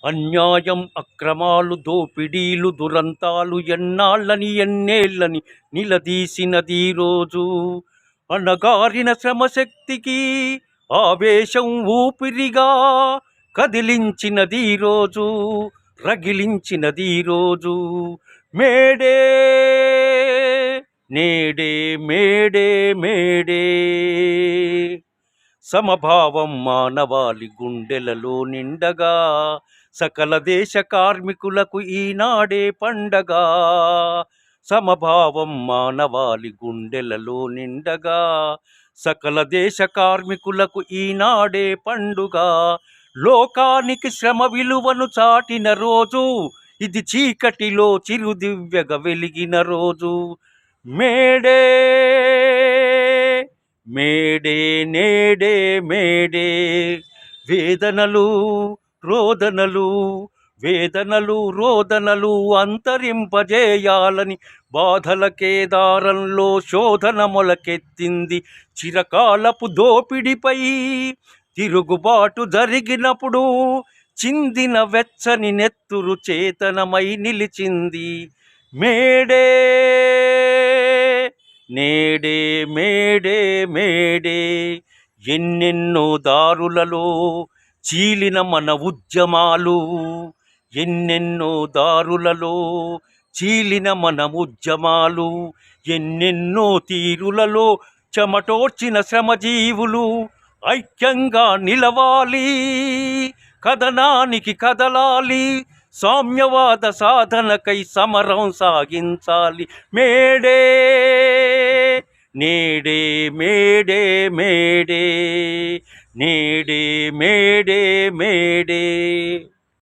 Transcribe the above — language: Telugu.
అన్యాయం అక్రమాలు దోపిడీలు దురంతాలు ఎన్నాళ్ళని ఎన్నేళ్ళని నిలదీసినది రోజు. అణగారిన శ్రమశక్తికి ఆవేశం ఊపిరిగా కదిలించినది రోజు, రగిలించినది రోజు. మేడే నేడే మేడే మేడే, సమభావం మానవాళి గుండెలలో నిండగా, సకల దేశ కార్మికులకు ఈనాడే పండగ. సమభావం మానవాళి గుండెలలో నిండగా, సకల దేశ కార్మికులకు ఈనాడే పండుగ. లోకానికి శ్రమ విలువను చాటిన రోజు, ఇది చీకటిలో చిరుదివ్యగా వెలిగిన రోజు. మేడే మేడే నేడే మేడే, వేదనలు రోదనలు వేదనలు రోదనలు అంతరింపజేయాలని బాధల కేదారంలో శోధన మొలకెత్తింది. చిరకాలపు దోపిడిపై తిరుగుబాటు జరిగినప్పుడు చిందిన వెచ్చని నెత్తురు చేతనమై నిలిచింది. మేడే నేడే మేడే మేడే, ఎన్నెన్నో దారులలో చీలిన మన ఉద్యమాలు, ఎన్నెన్నో దారులలో చీలిన మన ఉద్యమాలు, ఎన్నెన్నో తీరులలో చెమటోర్చిన శ్రమజీవులు ఐక్యంగా నిలవాలి, కథనానికి కదలాలి, సామ్యవాద సాధనకై సమరం సాగించాలి. మేడే నేడే మేడే మేడే, నేడే మేడే మేడే.